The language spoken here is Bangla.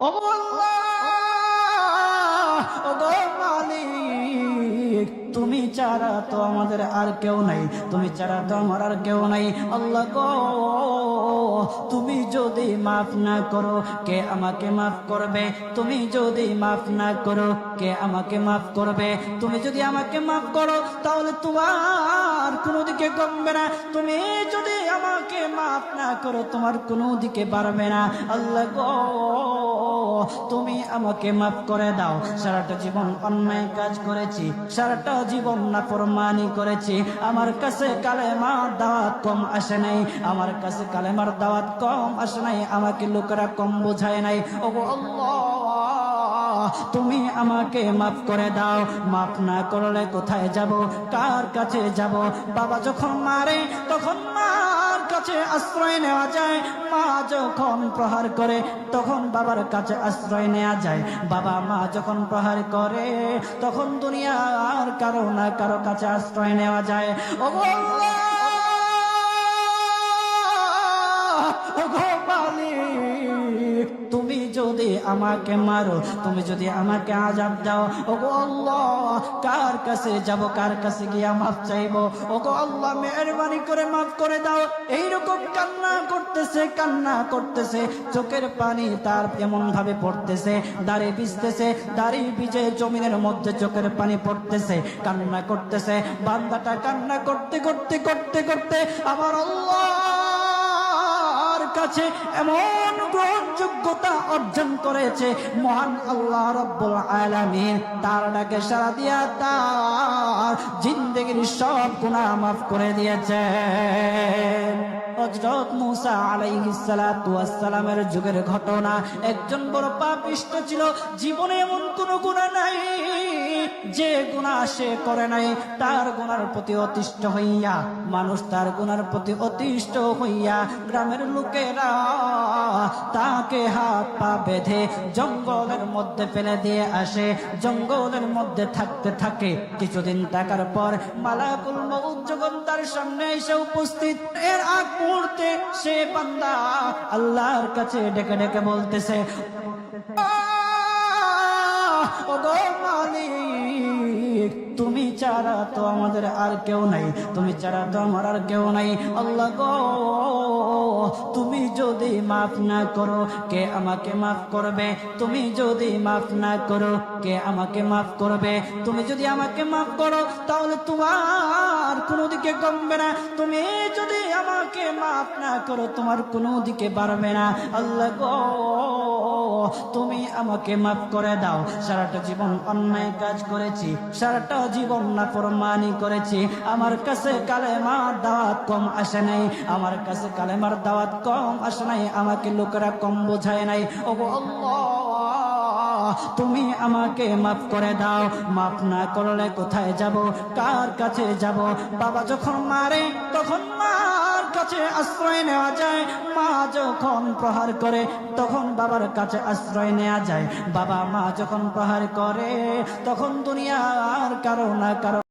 ও আল্লাহ, ও গো মালিক, তুমি ছাড়া তো আমাদের আর কেউ নাই, তুমি ছাড়া তো আমার আর কেউ নাই। আল্লাহ গো, তুমি যদি মাফ না করো কে আমাকে মাফ করবে? তুমি যদি মাফ না করো কে আমাকে মাফ করবে? তুমি যদি আমাকে মাফ করো তাহলে তোমার কোনো দিকে কমবে না, তুমি যদি আমাকে মাফ না করো তোমার কোনো দিকে বাড়বে না। আল্লাহ গো, তুমি আমাকে মাফ করে দাও। সারাটা জীবন অন্যায় কাজ করেছি, সারাটা জীবন নাফরমানি করেছি, আমার কাছে কালেমার দাওয়াত কম আসে নাই, আমার কাছে কালেমার দাওয়াত কম আসে নাই, আমাকে লোকেরা কম বোঝায় নাই। ওগো আল্লাহ, তুমি আমাকে মাফ করে দাও। মাফ না করলে কোথায় যাব, কার কাছে যাব? বাবা যখন মারে তখন মার কাছে আশ্রয় নেওয়া যায়, মা যখন প্রহার করে তখন বাবার কাছে আশ্রয় নেওয়া যায়, বাবা মা যখন প্রহার করে তখন দুনিয়ার কারো না কারো কাছে আশ্রয় নেওয়া যায়। ওগো আল্লাহ, ওগো মালিক, তুমি যদি আমাকে মারো, তুমি যদি আমাকে আযাব দাও, ওগো আল্লাহ, কার কাছে যাব, কার কাছে গিয়া মাফ চাইবো? ওগো আল্লাহ, মেহেরবানি করে মাফ করে দাও। এইরকম কান্না করতেছে, কান্না করতেছে, চোখের পানি তার এমন ভাবে পড়তেছে, দাড়ি ভিজতেছে, দাড়ি ভিজে জমিনের মধ্যে চোখের পানি পড়তেছে, কান্না করতেছে। বান্দাটা কান্না করতে করতে করতে করতে আমার আল্লাহর কাছে এমন গ্রহণযোগ্যতা অর্জন করেছে, মহান আল্লাহ রাব্বুল আলামিন তার ডাকে সাড়া দিয়া তার জিন্দেগির সব গুনাহ মাফ করে দিয়েছেন। হযরত মূসা আলাইহিস সালাতু ওয়াস সালামের যুগের ঘটনা। একজন বড় পাপিষ্ঠ ছিল, জীবনে এমন কোন গুনাহ নাই যে গুনাহ সে করে নাই। তার গুনার প্রতি অতিষ্ঠ হইয়া, মানুষ তার গুনার প্রতি অতিষ্ঠ হইয়া, গ্রামের লোকেরা তাকে হাত পা বেঁধে জঙ্গলের মধ্যে ফেলে দিয়ে আসে। জঙ্গলের মধ্যে থাকতে থাকে, কিছুদিন থাকার পর মালাকুল মউত যখন তার সামনে এসে উপস্থিত, এর আগ মুহূর্তে সে বান্দা আল্লাহর কাছে ডেকে ডেকে বলতেছে, ওগো মালিক, তুমি ছাড়া তো আমাদের আর কেউ নাই, তুমি ছাড়া তো আমার আর কেউ নাই। আল্লাহ গো, তুমি যদি মাফ না করো কে আমাকে মাফ করবে? তুমি যদি মাফ না করো কে আমাকে মাফ করবে? তুমি যদি আমাকে মাফ করো তাহলে তোমার কোনো দিকে কমবে না, তুমি যদি আমাকে মাফ না করো তোমার কোনো দিকে বাড়বে না। আল্লাহ গো, তুমি আমাকে মাফ করে দাও। সারাটা জীবন অন্যায় কাজ করেছি, সারাটা জীবন নাফরমানি করেছি, আমার কাছে কালেমার দাওয়াত কম আসে নাই, আমার কাছে কালেমার দাওয়াত কম আসে নাই, আমাকে লোকেরা কম বোঝায় নাই। ওগো আল্লাহ, তুমি আমাকে মাফ করে দাও। মাফ না করলে কোথায় যাব, কার কাছে যাব? বাবা যখন মারে তখন মার কাছে আশ্রয় নেওয়া যায়, মা যখন প্রহার করে তখন বাবার কাছে আশ্রয় নেওয়া যায়, বাবা মা যখন প্রহার করে তখন দুনিয়ার কারো না কারো